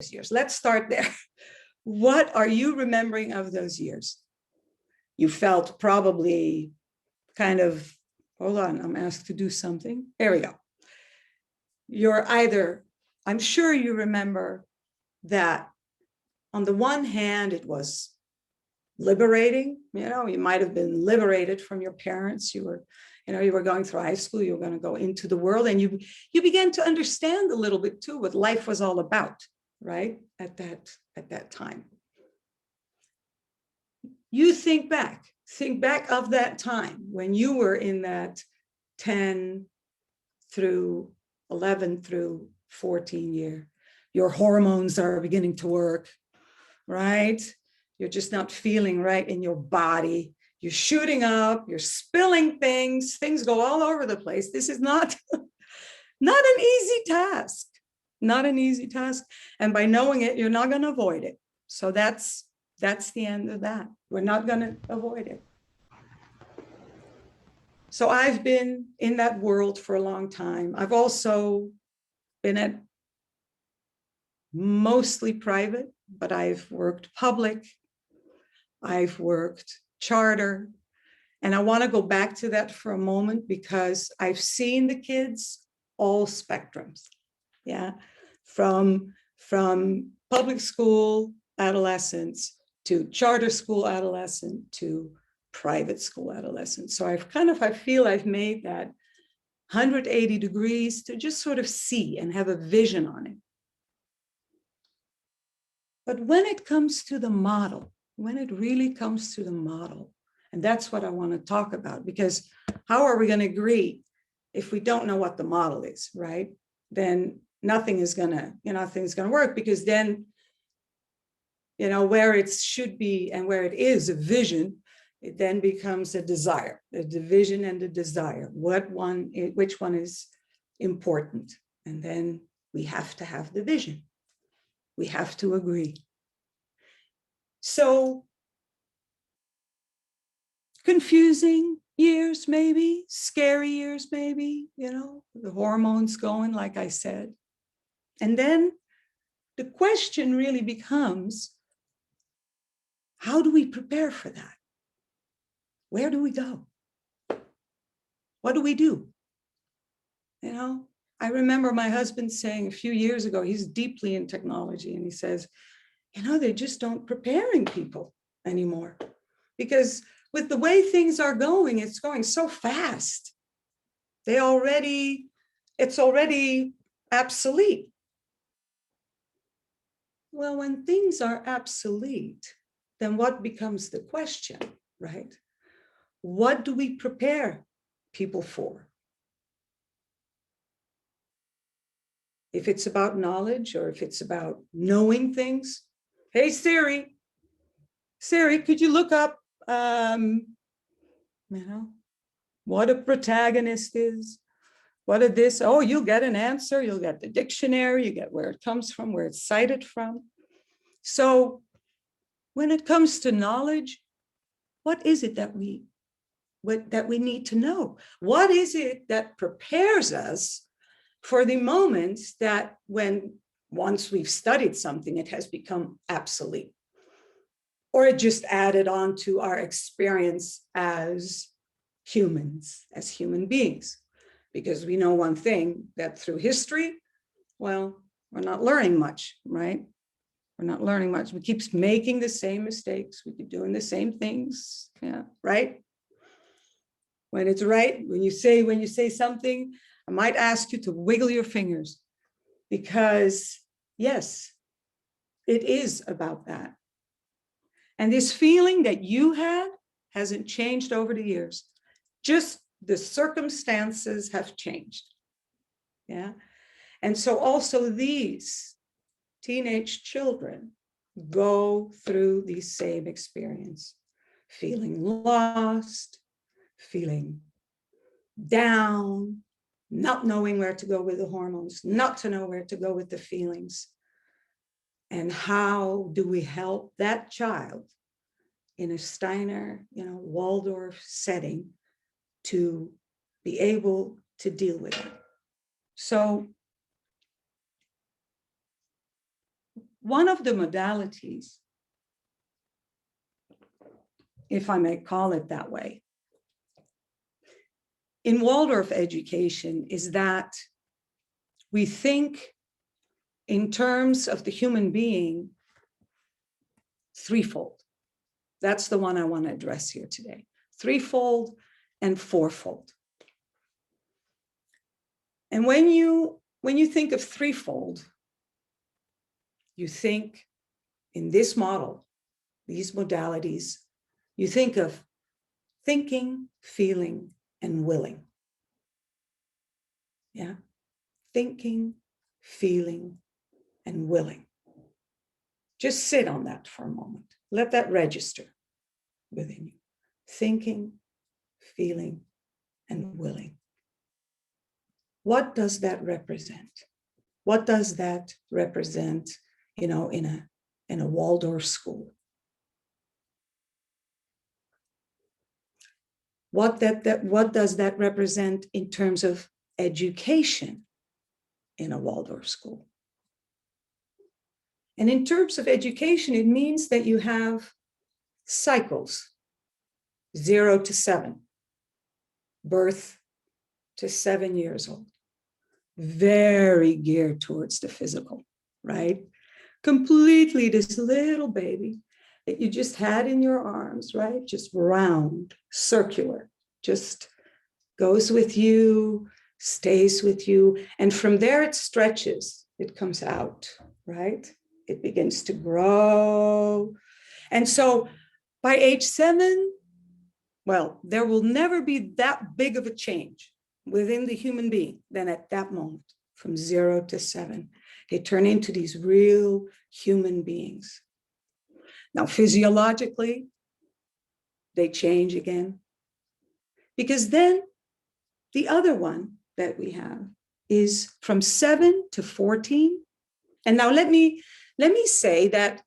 years. Let's start there. What are you remembering of those years? You felt probably kind of, hold on, I'm asked to do something. There we go. You're either, I'm sure you remember that on the one hand, it was liberating. You might have been liberated from your parents. You were going through high school, you were going to go into the world, and you began to understand a little bit too what life was all about, right? At that time. You think back of that time when you were in that 10 through 11 through 14 year. Your hormones are beginning to work, right? You're just not feeling right in your body. You're shooting up, you're spilling things go all over the place. This is not an easy task, not an easy task. And by knowing it, you're not going to avoid it. So that's the end of that. We're not going to avoid it. So I've been in that world for a long time. I've also been at mostly private, but I've worked public. I've worked charter. And I want to go back to that for a moment because I've seen the kids all spectrums. Yeah. From public school adolescents to charter school adolescent to private school adolescent. So I feel I've made that 180 degrees to just sort of see and have a vision on it. But when it comes to the model, when it really comes to the model, and that's what I want to talk about, because how are we going to agree if we don't know what the model is, right? Then nothing's going to work, because then, where it should be and where it is a vision, it then becomes a desire, the division and the desire. Which one is important? And then we have to have the vision. We have to agree. So confusing years, maybe, scary years, maybe, the hormones going, like I said. And then the question really becomes, how do we prepare for that? Where do we go? What do we do? I remember my husband saying a few years ago, he's deeply in technology, and he says, they just don't preparing people anymore, because with the way things are going, it's going so fast. It's already obsolete. Well, when things are obsolete, then what becomes the question, right? What do we prepare people for? If it's about knowledge or if it's about knowing things. Hey, Siri, could you look up, what a protagonist is? What is this? Oh, you'll get an answer. You'll get the dictionary. You get where it comes from, where it's cited from. So when it comes to knowledge, what is it that we need to know? What is it that prepares us for the moments that once we've studied something, it has become obsolete, or it just added on to our experience as humans, as human beings? Because we know one thing, that through history, well, we're not learning much, right? We're not learning much. We keep making the same mistakes. We keep doing the same things, yeah, right? When it's right, when you say something, I might ask you to wiggle your fingers, because yes, it is about that. And this feeling that you had hasn't changed over the years. Just the circumstances have changed. Yeah. And so also these teenage children go through the same experience, feeling lost, feeling down, not knowing where to go with the hormones, not to know where to go with the feelings. And how do we help that child in a Steiner, Waldorf setting to be able to deal with it? So one of the modalities, if I may call it that way, in Waldorf education is that we think in terms of the human being threefold. That's the one I want to address here today. Threefold and fourfold. And when you think of threefold, you think in this model, these modalities, you think of thinking, feeling, and willing. Yeah, thinking, feeling, and willing. Just sit on that for a moment. Let that register within you. Thinking, feeling, and willing. What does that represent? What does that represent, in a Waldorf school? What does that represent in terms of education in a Waldorf school? And in terms of education, it means that you have cycles, 0 to 7, birth to 7 years old, very geared towards the physical, right? Completely this little baby that you just had in your arms, right? Just round, circular, just goes with you, stays with you. And from there it stretches, it comes out, right? It begins to grow. And so by age 7, well, there will never be that big of a change within the human being than at that moment, from 0 to 7. They turn into these real human beings. Now, physiologically, they change again. Because then the other one that we have is from 7 to 14. And now let me say that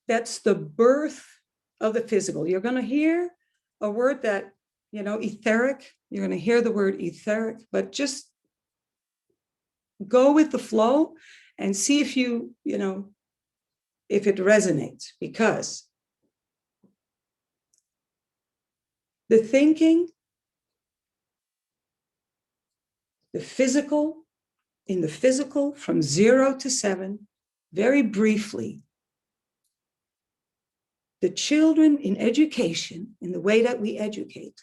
that's the birth of the physical. You're going to hear a word that, etheric. You're going to hear the word etheric, but just go with the flow and see if if it resonates, because the thinking, the physical, in the physical from 0 to 7, very briefly, the children in education, in the way that we educate,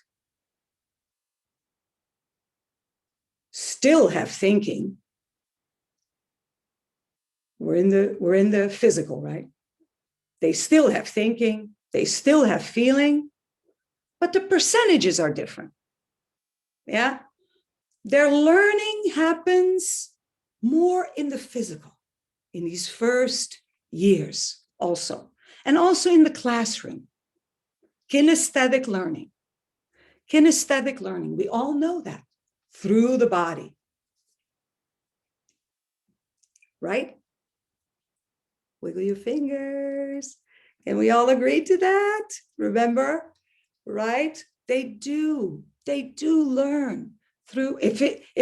still have thinking. We're in the physical, right? They still have thinking, they still have feeling, but the percentages are different. Yeah. Their learning happens more in the physical, in these first years also, and also in the classroom. Kinesthetic learning. Kinesthetic learning, we all know that, through the body. Right? Wiggle your fingers. Can we all agree to that? Remember, right? They do learn through. If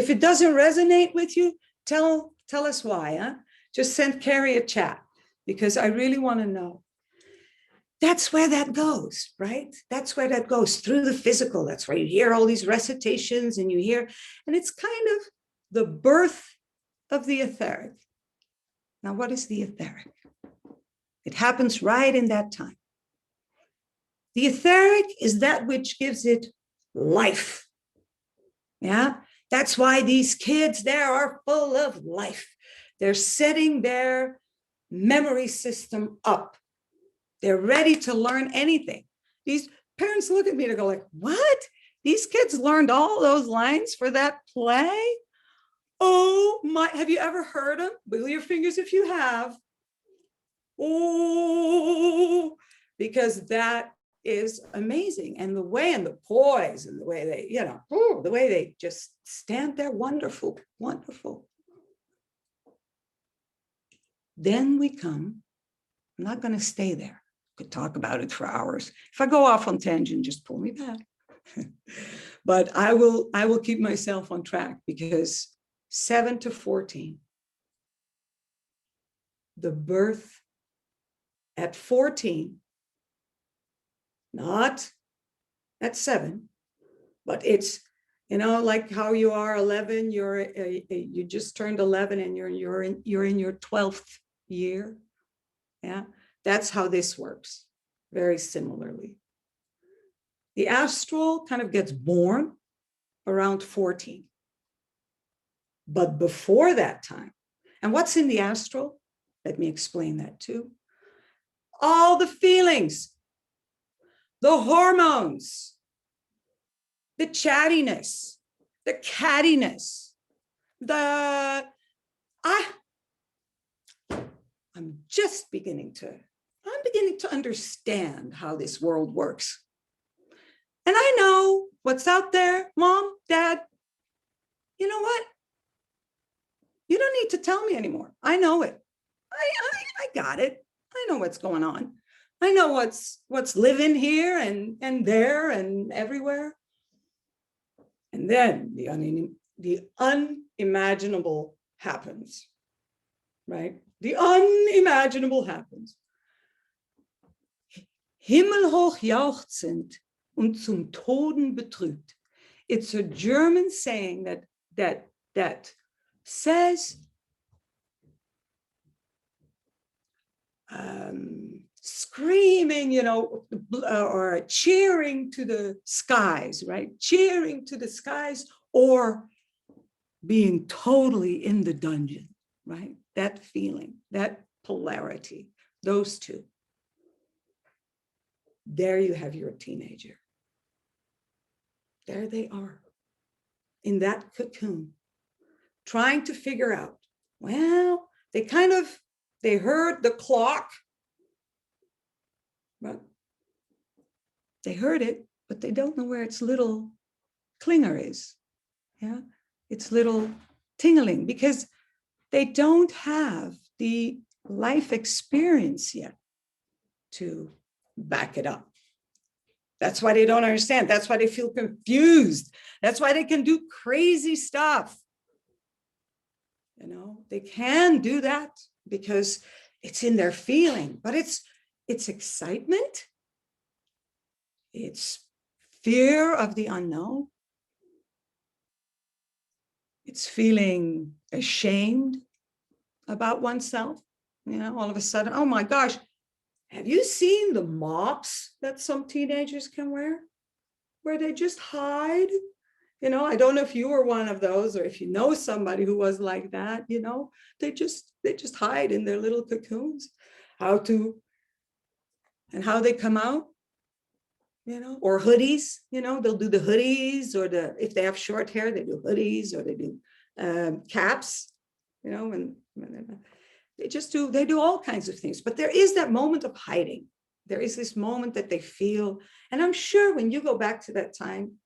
it doesn't resonate with you, tell us why. Huh? Just send Carrie a chat, because I really want to know. That's where that goes, right? That's where that goes, through the physical. That's where you hear all these recitations and it's kind of the birth of the etheric. Now, what is the etheric? It happens right in that time. The etheric is that which gives it life. Yeah, that's why these kids there are full of life. They're setting their memory system up. They're ready to learn anything. These parents look at me and go like, what? These kids learned all those lines for that play? Oh my, have you ever heard them? Wiggle your fingers if you have. Oh, because that is amazing. And the way, and the poise, and the way they, the way they just stand there, wonderful, wonderful. Then we come, I'm not going to stay there. I could talk about it for hours. If I go off on tangent, just pull me back. But I will keep myself on track, because 7 to 14, the birth at 14, not at 7, but it's, like how you are 11, you just turned 11 and you're in your 12th year. Yeah, that's how this works. Very similarly. The astral kind of gets born around 14. But before that time, and what's in the astral? Let me explain that too. All the feelings, the hormones, the chattiness, the cattiness, I'm beginning to understand how this world works. And I know what's out there, Mom, Dad. You know what? You don't need to tell me anymore. I know it. I got it. I know what's going on. I know what's living here and there and everywhere. And then the unimaginable happens, right? The unimaginable happens. Himmelhoch jauchzend und zum Toden betrübt. It's a German saying that says screaming, or cheering to the skies, right? Cheering to the skies, or being totally in the dungeon, right? That feeling, that polarity, those two. There you have your teenager. There they are in that cocoon, trying to figure out, well, they heard the clock, but they heard it, but they don't know where its little clinger is. Yeah, its little tingling, because they don't have the life experience yet to back it up. That's why they don't understand. That's why they feel confused. That's why they can do crazy stuff. They can do that because it's in their feeling, but it's excitement. It's fear of the unknown. It's feeling ashamed about oneself. All of a sudden, oh my gosh, have you seen the mops that some teenagers can wear, where they just hide? I don't know if you were one of those, or if you know somebody who was like that. They just hide in their little cocoons. How they come out, or hoodies. They'll do the hoodies, or if they have short hair, they do hoodies, or they do caps. And they do all kinds of things. But there is that moment of hiding. There is this moment that they feel, and I'm sure when you go back to that time,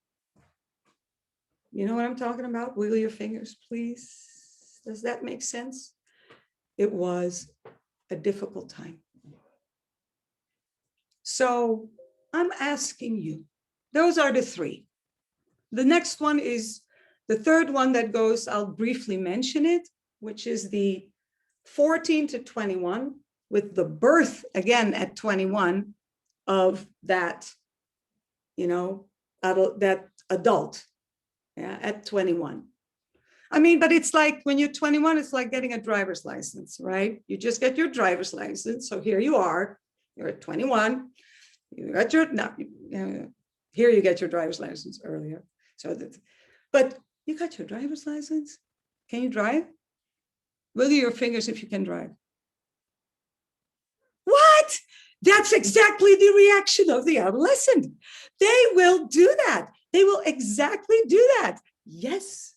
you know what I'm talking about? Wiggle your fingers, please. Does that make sense? It was a difficult time. So I'm asking you, those are the 3. The next one is the third one that goes, I'll briefly mention it, which is the 14 to 21, with the birth again at 21 of that, that adult. Yeah, at 21. But it's like when you're 21, it's like getting a driver's license, right? You just get your driver's license. So here you are, you're at 21. You got here you get your driver's license earlier. But you got your driver's license. Can you drive? Wiggle your fingers if you can drive. What? That's exactly the reaction of the adolescent. They will do that. They will exactly do that. Yes.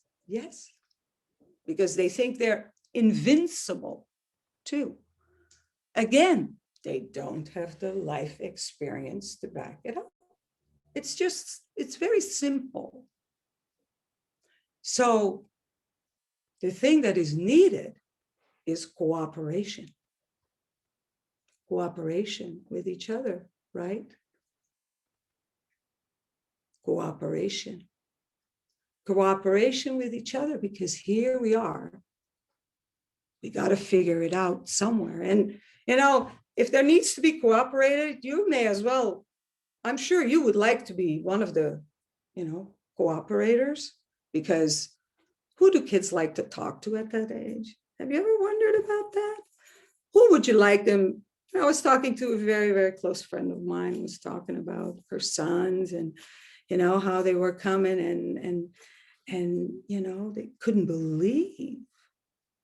Because they think they're invincible too. Again, they don't have the life experience to back it up. It's very simple. So the thing that is needed is cooperation. Cooperation with each other, right? Cooperation with each other, because here we are We got to figure it out somewhere. And, if there needs to be cooperated, you may as well, I'm sure you would like to be one of the, cooperators, because who do kids like to talk to at that age? Have you ever wondered about that? Who would you like them? I was talking to a very, very close friend of mine who was talking about her sons and, how they were coming and, they couldn't believe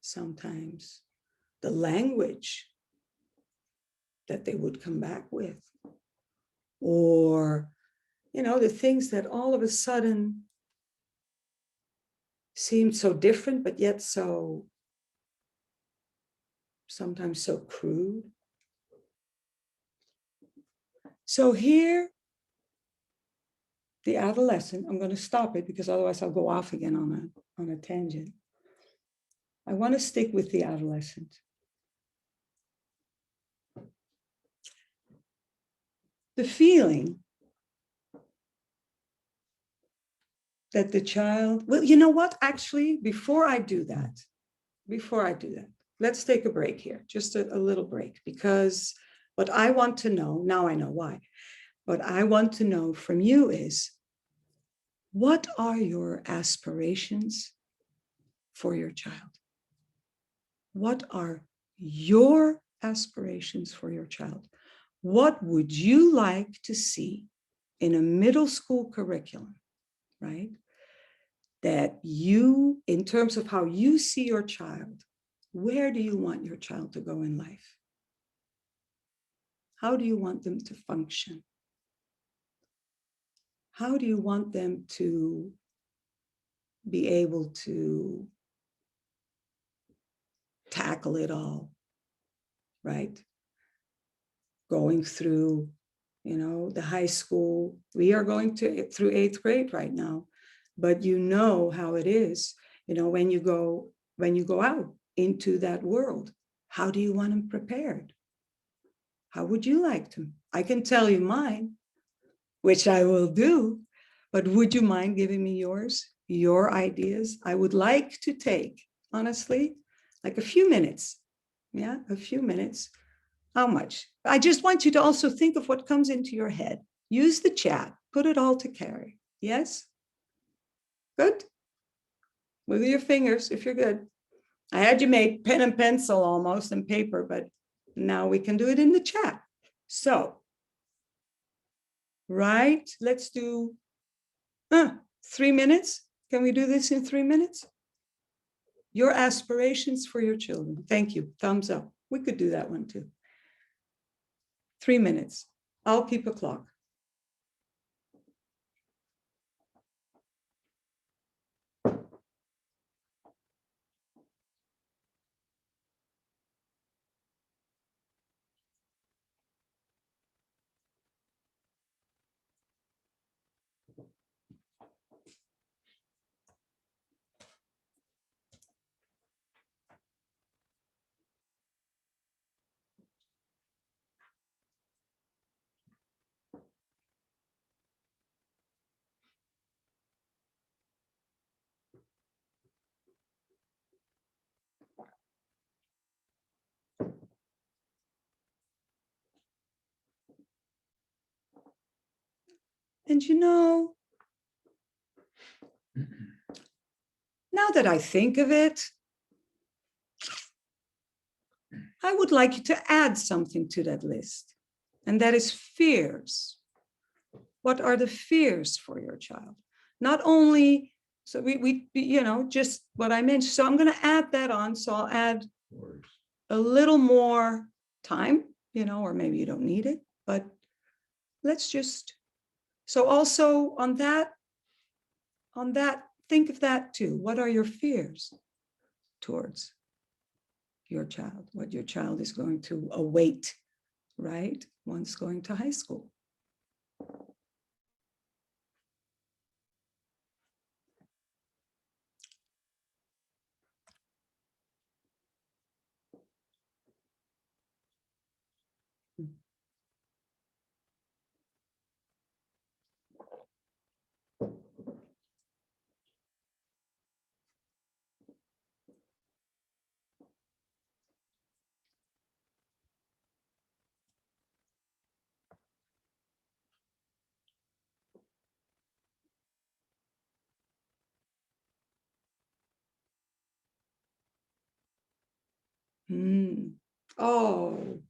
sometimes the language that they would come back with, or, the things that all of a sudden seemed so different, but yet sometimes so crude. So here, the adolescent, I'm going to stop it because otherwise I'll go off again on a tangent. I want to stick with the adolescent. The feeling that the child, well, you know what? Actually, before I do that, let's take a break here, just a little break, because what I want to know, now I know why, what I want to know from you is, what are your aspirations for your child? What are your aspirations for your child? What would you like to see in a middle school curriculum, right? That you, in terms of how you see your child, where do you want your child to go in life? How do you want them to function? How do you want them to be able to tackle it all, right? Going through, the high school. We are going through 8th grade right now, but you know how it is, when you go out into that world, how do you want them prepared? How would you like them? I can tell you mine, which I will do, but would you mind giving me yours, your ideas? I would like to take, honestly, like a few minutes. Yeah, a few minutes. How much? I just want you to also think of what comes into your head. Use the chat, put it all to carry. Yes? Good? Wiggle your fingers if you're good. I had you make pen and pencil almost and paper, but now we can do it in the chat. So, right, let's do 3 minutes. Can we do this in 3 minutes? Your aspirations for your children. Thank you. Thumbs up. We could do that one too. 3 minutes. I'll keep a clock. And now that I think of it, I would like you to add something to that list, and that is fears. What are the fears for your child? Not only, so we just what I mentioned. So I'm going to add that on. So I'll add a little more time, or maybe you don't need it, but let's just, so also on that, think of that too. What are your fears towards your child? What your child is going to await, right? Once going to high school. Oh,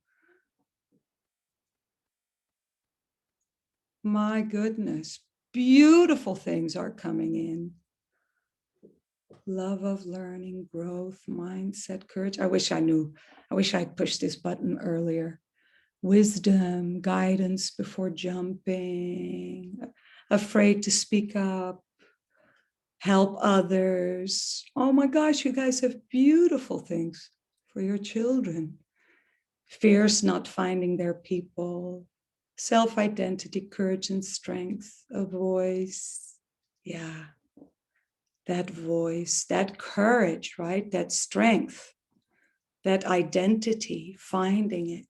my goodness. Beautiful things are coming in. Love of learning, growth, mindset, courage. I wish I'd pushed this button earlier. Wisdom, guidance before jumping, afraid to speak up, help others. Oh my gosh, you guys have beautiful things for your children. Fears not finding their people, self-identity, courage and strength, a voice. Yeah, that voice, that courage, right? That strength, that identity, finding it.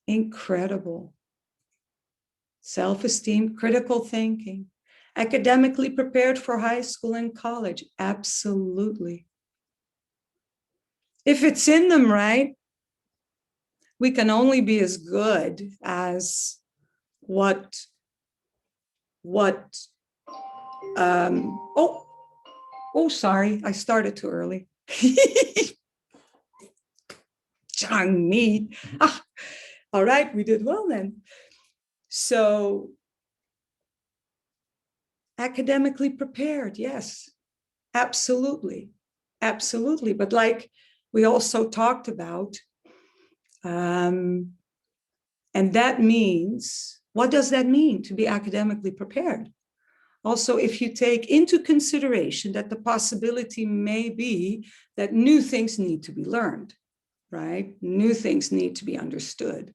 Incredible. Self-esteem, critical thinking, academically prepared for high school and college. Absolutely. If it's in them, right? We can only be as good as what sorry, I started too early. Chang-mi. All right, we did well then. So academically prepared, yes, absolutely, absolutely. But like we also talked about, and that means, what does that mean to be academically prepared? Also, if you take into consideration that the possibility may be that new things need to be learned, right? New things need to be understood.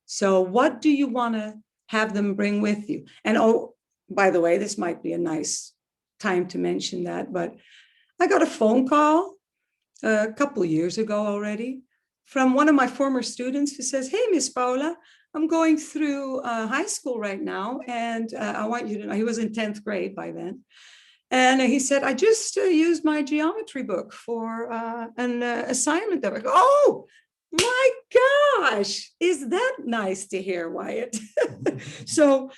So what do you want to have them bring with you? And oh, by the way, this might be a nice time to mention that, but I got a phone call a couple of years ago already from one of my former students who says, hey, Miss Paula, I'm going through high school right now, and I want you to know, he was in 10th grade by then. And he said, I just used my geometry book for an assignment. That I go, oh, my gosh, is that nice to hear, Wyatt? So,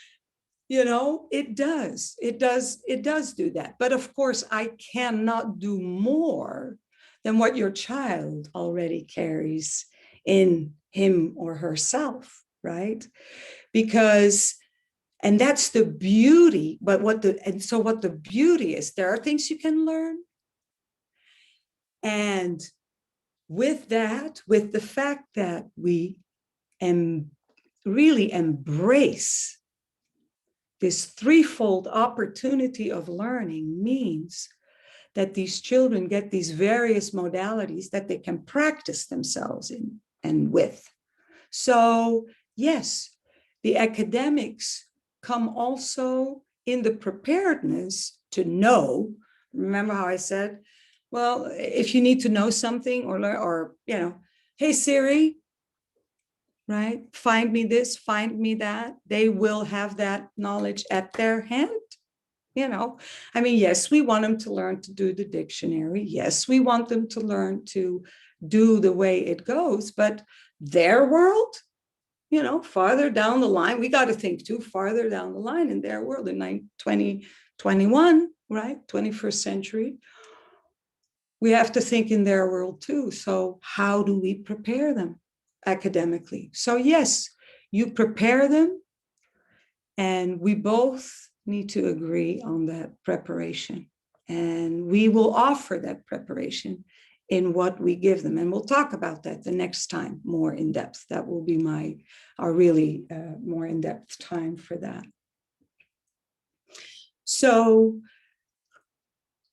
you know, it does do that. But of course, I cannot do more than what your child already carries in him or herself, right? Because, and that's the beauty, but what the beauty is, there are things you can learn. And with that, with the fact that we really embrace this threefold opportunity of learning, means that these children get these various modalities that they can practice themselves in and with. So yes, the academics come also in the preparedness to know. Remember how I said, well, if you need to know something or you know, hey Siri, right? Find me this, find me that. They will have that knowledge at their hand. You know, I mean, yes, we want them to learn to do the dictionary. Yes, we want them to learn to do the way it goes, but their world, you know, farther down the line, we got to think too, farther down the line in their world in 2021, right? 21st century. We have to think in their world too. So how do we prepare them academically? So yes, you prepare them, and we both need to agree on that preparation. And we will offer that preparation in what we give them. And we'll talk about that the next time more in depth. That will be our really more in-depth time for that. So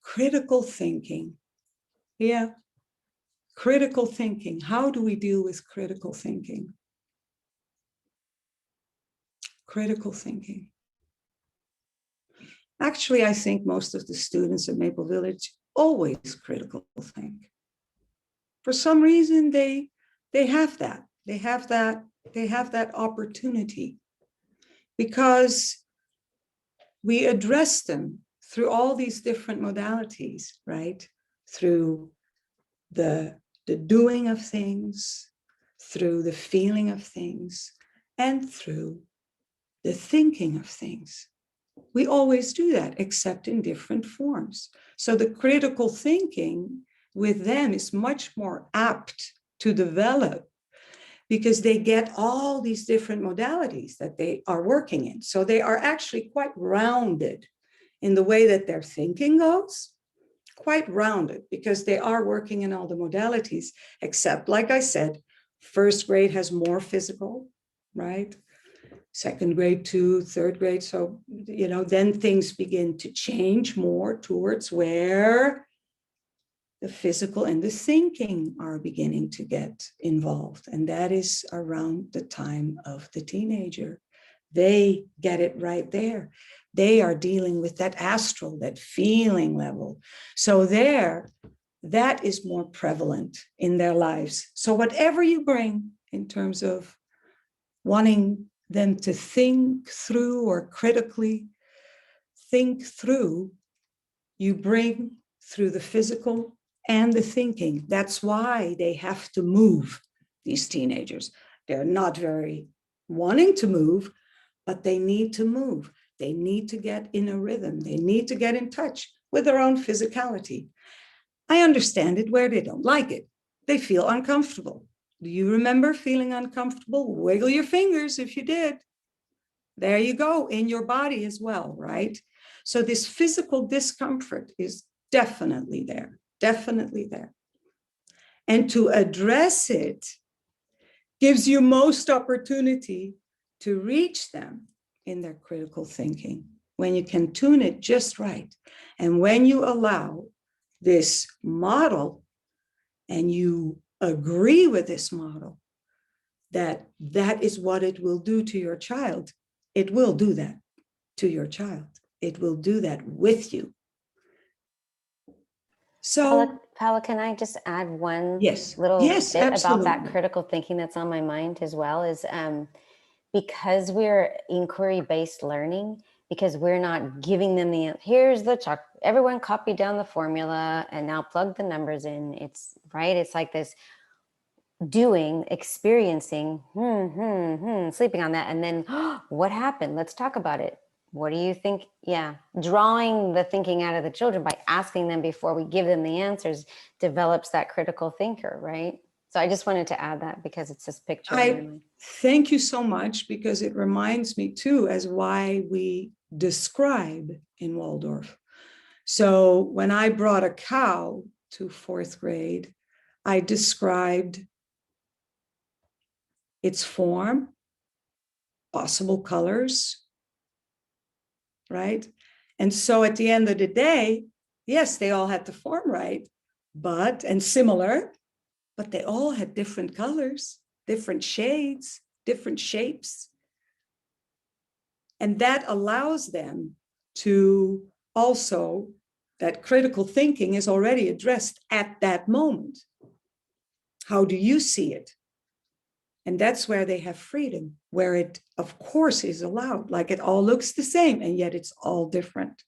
critical thinking. Yeah. Critical thinking. How do we deal with critical thinking? Critical thinking. Actually, I think most of the students at Maple Village always critical think. For some reason, they have that opportunity, because we address them through all these different modalities, right? Through the doing of things, through the feeling of things, and through the thinking of things. We always do that, except in different forms. So the critical thinking with them is much more apt to develop because they get all these different modalities that they are working in. So they are actually quite rounded in the way that their thinking goes, quite rounded because they are working in all the modalities, except, like I said, first grade has more physical, right? Second grade too, third grade. So, then things begin to change more towards where the physical and the thinking are beginning to get involved. And that is around the time of the teenager. They get it right there. They are dealing with that astral, that feeling level. So that is more prevalent in their lives. So whatever you bring in terms of wanting them to think through or critically think through, you bring through the physical and the thinking. That's why they have to move, these teenagers. They're not very wanting to move, but they need to move. They need to get in a rhythm. They need to get in touch with their own physicality. I understand it where they don't like it. They feel uncomfortable. Do you remember feeling uncomfortable? Wiggle your fingers if you did. There you go, in your body as well, right? So this physical discomfort is definitely there, definitely there. And to address it gives you most opportunity to reach them in their critical thinking, when you can tune it just right. And when you allow this model and you agree with this model, that is what it will do to your child, it will do that to your child. It will do that with you. So, Paula, can I just add one yes, little yes, bit absolutely. about that critical thinking that's on my mind as well? Is because we're inquiry-based learning, because we're not giving them here's the chalk, everyone copy down the formula and now plug the numbers in. It's right. It's like this doing, experiencing, sleeping on that. And then what happened? Let's talk about it. What do you think? Yeah. Drawing the thinking out of the children by asking them before we give them the answers develops that critical thinker, right? So I just wanted to add that because it's this picture. Thank you so much, because it reminds me too as why we describe in Waldorf. So when I brought a cow to fourth grade, I described its form, possible colors, right? And so at the end of the day, yes, they all had the form right, and similar, but they all had different colors, different shades, different shapes. And that allows them to also, that critical thinking is already addressed at that moment. How do you see it? And that's where they have freedom, where it, of course, is allowed. Like it all looks the same, and yet it's all different.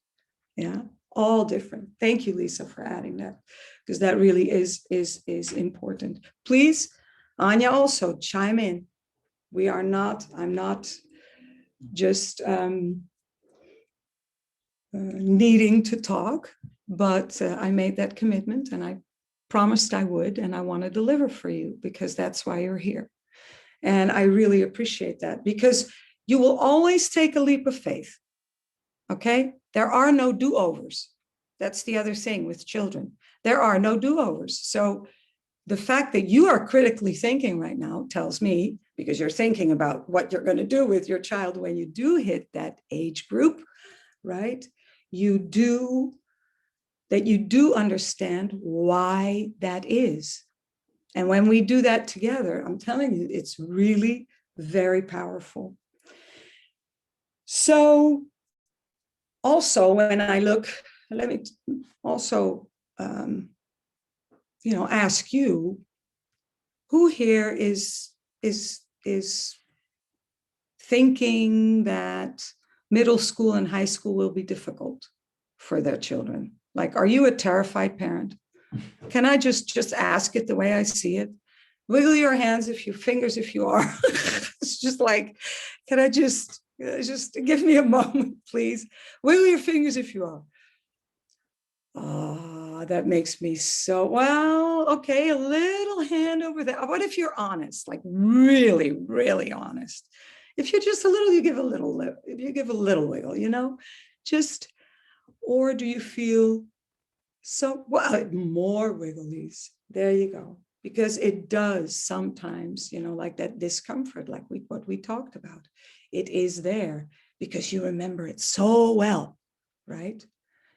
Yeah, all different. Thank you, Lisa, for adding that, because that really is important. Please, Anya, also chime in. I'm not just needing to talk, but I made that commitment and I promised I would, and I want to deliver for you because that's why you're here. And I really appreciate that, because you will always take a leap of faith. Okay? There are no do-overs. That's the other thing with children. There are no do-overs. So the fact that you are critically thinking right now tells me, because you're thinking about what you're going to do with your child when you do hit that age group, right? You do understand why that is. And when we do that together, I'm telling you, it's really very powerful. So also, when I look, let me also, ask you, who here is thinking that middle school and high school will be difficult for their children? Like, are you a terrified parent? Can I just ask it the way I see it? Wiggle your fingers if you are. It's just like, can I just give me a moment, please? Wiggle your fingers if you are. That makes me so, well, okay, a little hand over there. What if you're honest, like really, really honest? If you're just a little, you give a little, if you give a little wiggle, just, or do you feel so, well, more wigglies? There you go. Because it does sometimes, like that discomfort, like what we talked about. It is there because you remember it so well, right?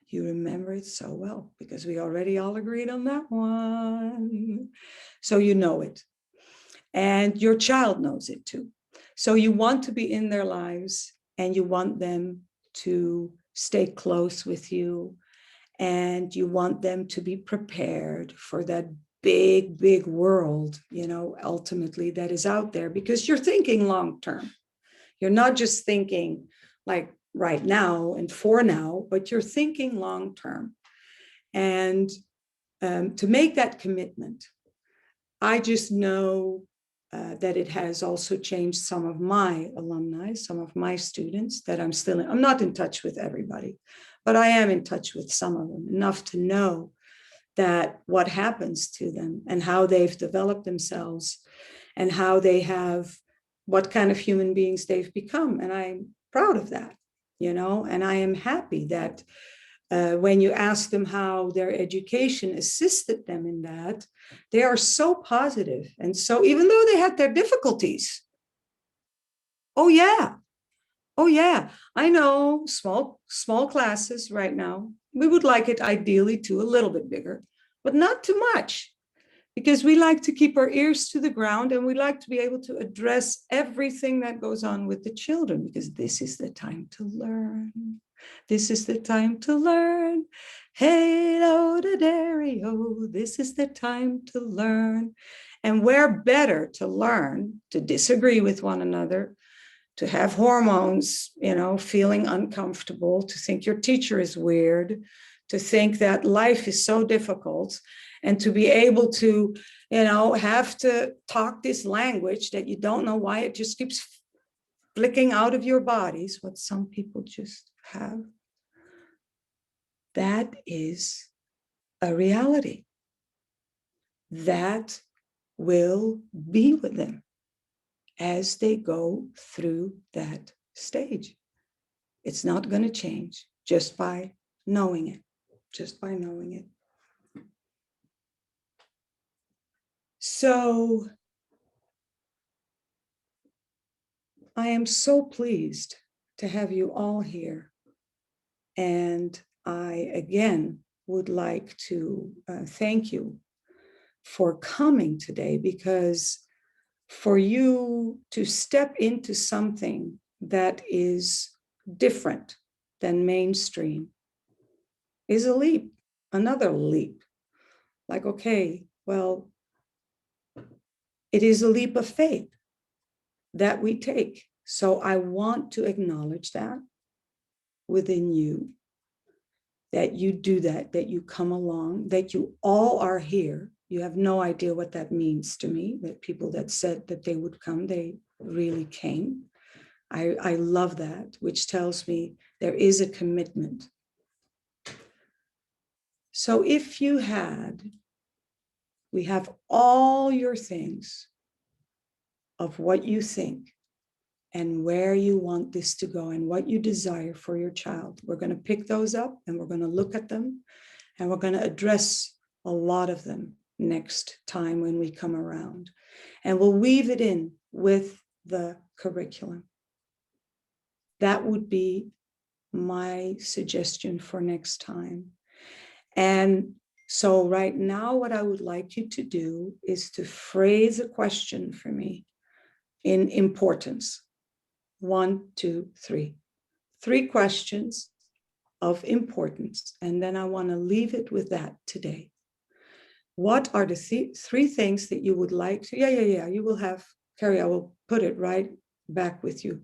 You remember it so well because we already all agreed on that one. So you know it. And your child knows it too. So you want to be in their lives and you want them to stay close with you and you want them to be prepared for that big, big world, ultimately that is out there because you're thinking long term. You're not just thinking like right now and for now, but you're thinking long term. And to make that commitment, I just know that it has also changed some of my alumni, some of my students that I'm not in touch with everybody, but I am in touch with some of them enough to know that what happens to them and how they've developed themselves and how they have, what kind of human beings they've become. And I'm proud of that, and I am happy that when you ask them how their education assisted them in that, they are so positive. And so even though they had their difficulties, oh yeah, I know small classes right now. We would like it ideally to a little bit bigger, but not too much because we like to keep our ears to the ground and we like to be able to address everything that goes on with the children because this is the time to learn. This is the time to learn. Hey, lo, da, dairy, oh, this is the time to learn. And where better to learn to disagree with one another, to have hormones, feeling uncomfortable, to think your teacher is weird, to think that life is so difficult, and to be able to, have to talk this language that you don't know why it just keeps flicking out of your bodies, what some people just have. That is a reality. That will be with them as they go through that stage. It's not going to change just by knowing it, So I am so pleased to have you all here. And I, again, would like to thank you for coming today because for you to step into something that is different than mainstream is a leap, another leap. Like, okay, well, it is a leap of faith that we take. So I want to acknowledge that within you, that you do that you come along, that you all are here. You have no idea what that means to me, that people that said that they would come, they really came. I love that, which tells me there is a commitment. So if you we have all your things of what you think and where you want this to go and what you desire for your child. We're going to pick those up and we're going to look at them and we're going to address a lot of them next time when we come around. And we'll weave it in with the curriculum. That would be my suggestion for next time. And so right now, what I would like you to do is to phrase a question for me in importance. 1, 2, 3. 3 questions of importance. And then I want to leave it with that today. What are the 3 things that you would like to? Yeah. You will have, Carrie, I will put it right back with you.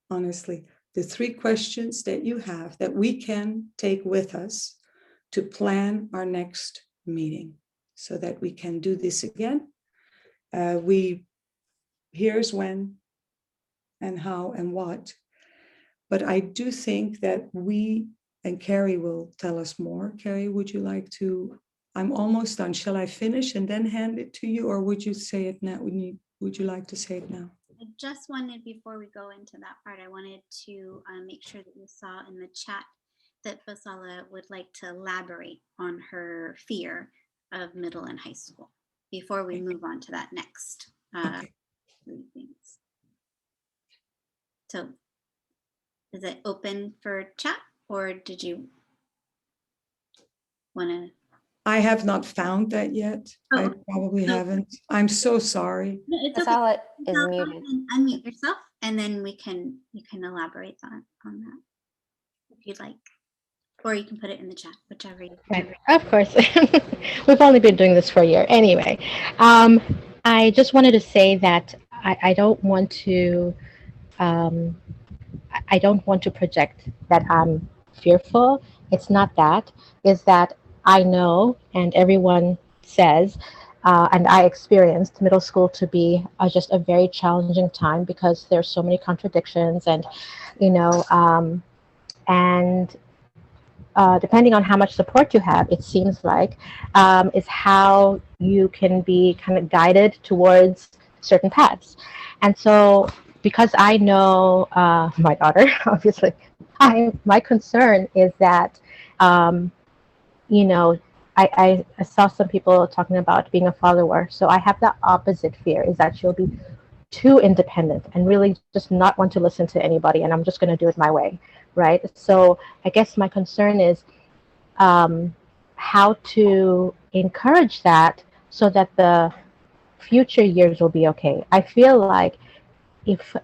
Honestly, the 3 questions that you have that we can take with us to plan our next meeting so that we can do this again. Here's when and how and what. But I do think that we and Carrie will tell us more. Carrie, would you like to, I'm almost done. Shall I finish and then hand it to you, or would you say it now? Would you like to say it now? I just wanted, before we go into that part, I wanted to make sure that you saw in the chat that Basala would like to elaborate on her fear of middle and high school before we move on to that next Okay. three things. So is it open for chat, or did you want to? I have not found that yet. I probably haven't. I'm so sorry. No, it's okay. Basala is Go muted. ahead and unmute yourself, and then you can elaborate on that if you'd like, or you can put it in the chat, whichever you. Right, of course. We've only been doing this for a year. Anyway, I just wanted to say that I don't want to I don't want to project that I'm fearful. It's not that. It's that I know, and everyone says, and I experienced middle school to be just a very challenging time because there's so many contradictions, and you know, and depending on how much support you have, it seems like, is how you can be kind of guided towards certain paths. And so, because I know my daughter, obviously, my concern is that, you know, I saw some people talking about being a follower. So I have the opposite fear, is that she'll be too independent and really just not want to listen to anybody, and I'm just going to do it my way, right? So I guess my concern is how to encourage that so that the future years will be okay. I feel like if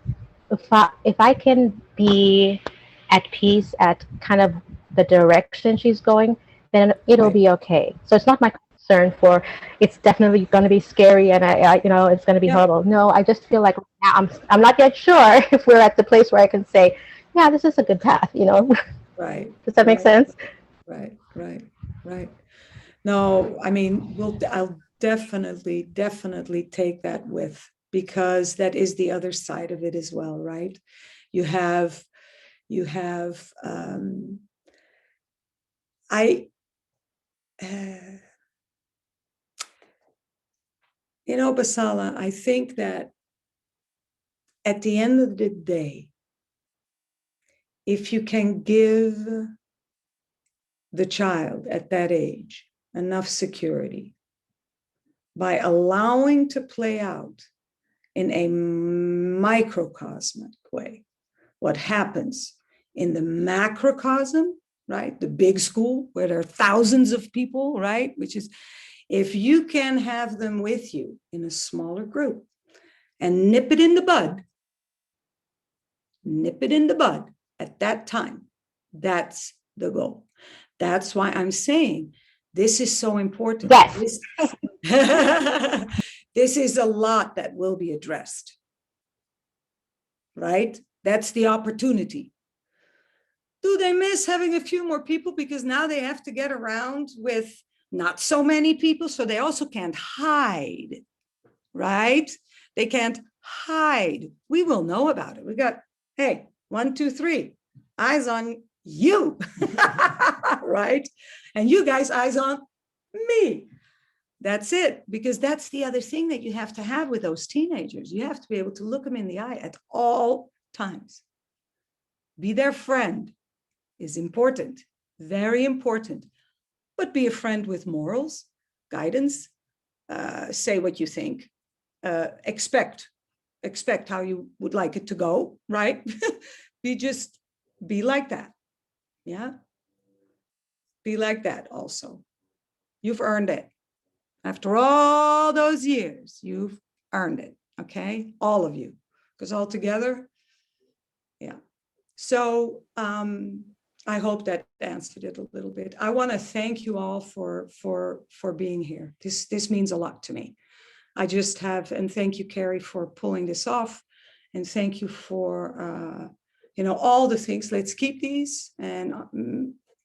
I can be at peace at kind of the direction she's going, then it'll Right. be okay. So it's not my concern for it's definitely going to be scary and I you know it's going to be Yeah. horrible. No, I just feel like I'm not yet sure if we're at the place where I can say, yeah, this is a good path. You know, Right. does that make Right. sense? Right. No, I mean, I'll definitely take that with, because that is the other side of it as well, right? You have, I, Basala, I think that at the end of the day, if you can give the child at that age enough security by allowing to play out in a microcosmic way what happens in the macrocosm, right? The big school where there are thousands of people, right? Which is, if you can have them with you in a smaller group and nip it in the bud at that time, that's the goal. That's why I'm saying this is so important. Yes. This is a lot that will be addressed, right? That's the opportunity. Do they miss having a few more people because now they have to get around with not so many people, so they also can't hide, right? They can't hide. We will know about it. We got, hey, 1, 2, 3, eyes on you, right? And you guys, eyes on me. That's it, because that's the other thing that you have to have with those teenagers. You have to be able to look them in the eye at all times. Be their friend is important, very important, but be a friend with morals, guidance, say what you think, expect how you would like it to go, right? Be like that. Yeah. Be like that also. You've earned it. After all those years, you've earned it. Okay. All of you, because all together. Yeah. So I hope that answered it a little bit. I want to thank you all for being here. This means a lot to me. I just have, and thank you, Carrie, for pulling this off, and thank you for all the things. Let's keep these, and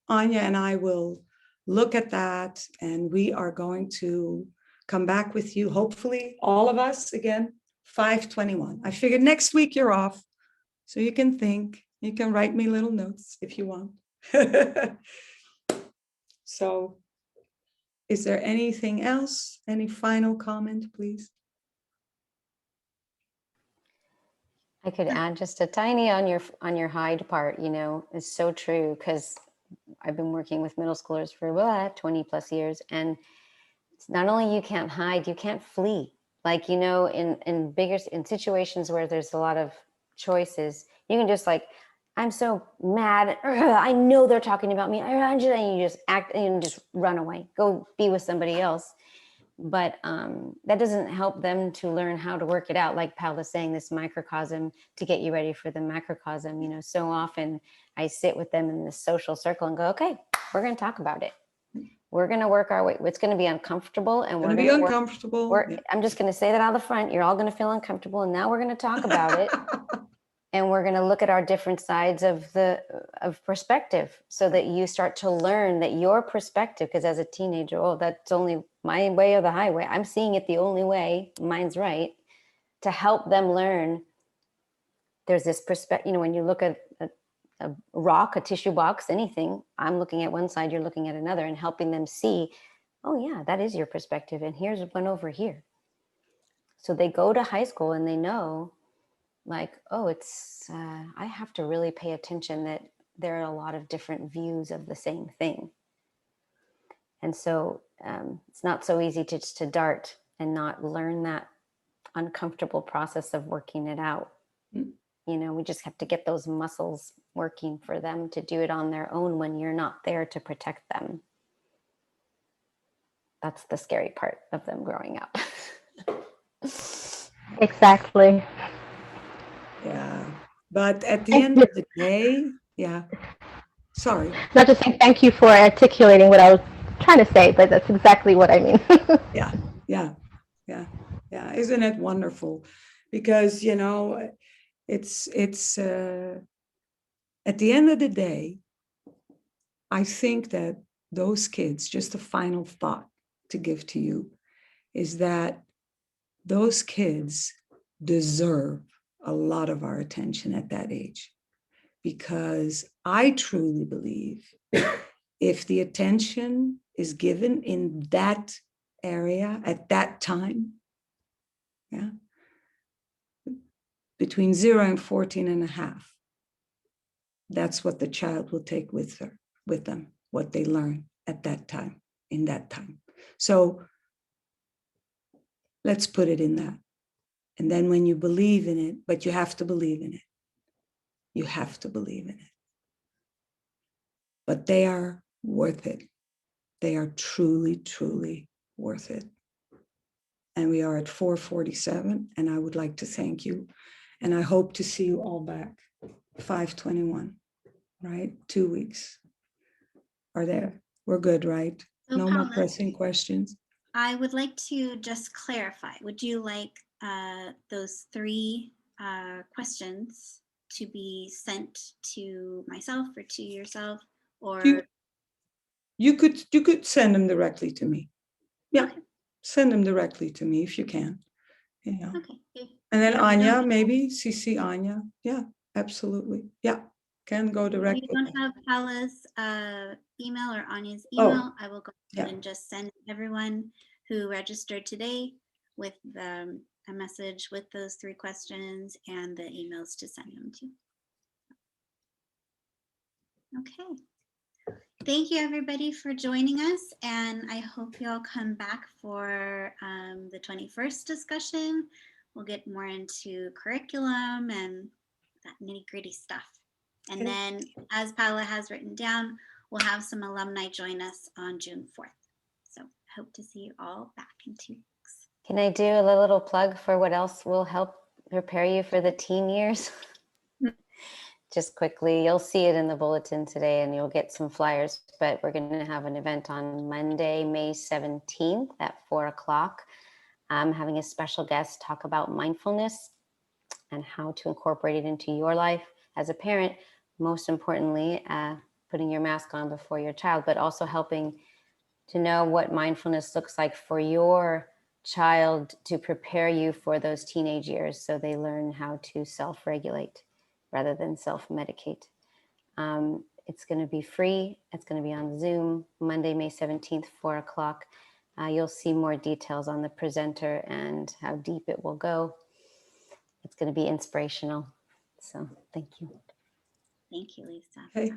Anya and I will look at that, and we are going to come back with you, hopefully, all of us again, 5/21. I figured next week you're off, so you can think. You can write me little notes if you want. So is there anything else? Any final comment, please? I could add just a tiny on your hide part, is so true, because I've been working with middle schoolers for 20 plus years, and it's not only you can't hide, you can't flee. Like, in situations where there's a lot of choices, you can just I'm so mad. I know they're talking about me. And you just act and just run away, go be with somebody else. But that doesn't help them to learn how to work it out. Like Paul is saying, this microcosm to get you ready for the macrocosm. So often I sit with them in this social circle and go, okay, we're going to talk about it. We're going to work our way. It's going to be uncomfortable, and we're going to be uncomfortable. I'm just going to say that out the front. You're all going to feel uncomfortable, and now we're going to talk about it. And we're going to look at our different sides of perspective, so that you start to learn that your perspective, because as a teenager, that's only my way or the highway. I'm seeing it the only way. Mine's right. To help them learn, there's this perspective. When you look at a rock, a tissue box, anything, I'm looking at one side, you're looking at another, and helping them see, oh yeah, that is your perspective. And here's one over here. So they go to high school and they know, I have to really pay attention that there are a lot of different views of the same thing. And so it's not so easy to dart and not learn that uncomfortable process of working it out. We just have to get those muscles working for them to do it on their own when you're not there to protect them. That's the scary part of them growing up. Exactly. Yeah. But at the end of the day, yeah. Sorry. Not just saying thank you for articulating what I was trying to say, but that's exactly what I mean. Yeah. Isn't it wonderful? Because, it's at the end of the day, I think that those kids, just a final thought to give to you, is that those kids deserve a lot of our attention at that age. Because I truly believe if the attention is given in that area at that time, between 0 and 14 and a half, that's what the child will take with them, what they learn at that time, in that time. So let's put it in that. And then when you believe in it, but you have to believe in it. You have to believe in it. But they are worth it. They are truly, truly worth it. And we are at 4:47, and I would like to thank you. And I hope to see you all back 5:21, right? 2 weeks. Are there? We're good, right? So No more Paula, pressing questions. I would like to just clarify. Would you like those 3 questions to be sent to myself or to yourself, or You could send them directly to me. Yeah, okay. Send them directly to me if you can. Okay. And then you don't Anya, have- maybe CC Anya. Yeah, absolutely. Yeah, can go If direct. you don't have Paula's email or Anya's Oh, email, I will go ahead yeah. and just send everyone who registered today with a message with those 3 questions and the emails to send them to. Okay. Thank you everybody for joining us, and I hope you all come back for the 21st discussion. We'll get more into curriculum and that nitty-gritty stuff. And Okay. then, as Paula has written down, we'll have some alumni join us on June 4th. So I hope to see you all back in 2 weeks. Can I do a little plug for what else will help prepare you for the teen years? Just quickly, you'll see it in the bulletin today and you'll get some flyers, but we're going to have an event on Monday, May 17th at 4 o'clock. I'm having a special guest talk about mindfulness and how to incorporate it into your life as a parent. Most importantly, putting your mask on before your child, but also helping to know what mindfulness looks like for your child to prepare you for those teenage years so they learn how to self-regulate rather than self-medicate. It's going to be free. It's going to be on Zoom, Monday, May 17th, 4 o'clock. You'll see more details on the presenter and how deep it will go. It's going to be inspirational. So thank you. Thank you, Lisa. Okay.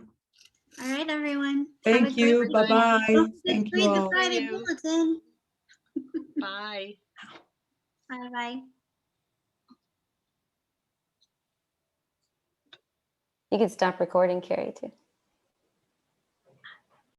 All right, everyone. Thank you. weekend. Bye-bye. Don't forget to Thank you read the all. Friday you. bulletin. Bye. Bye-bye. You can stop recording, Carrie, too.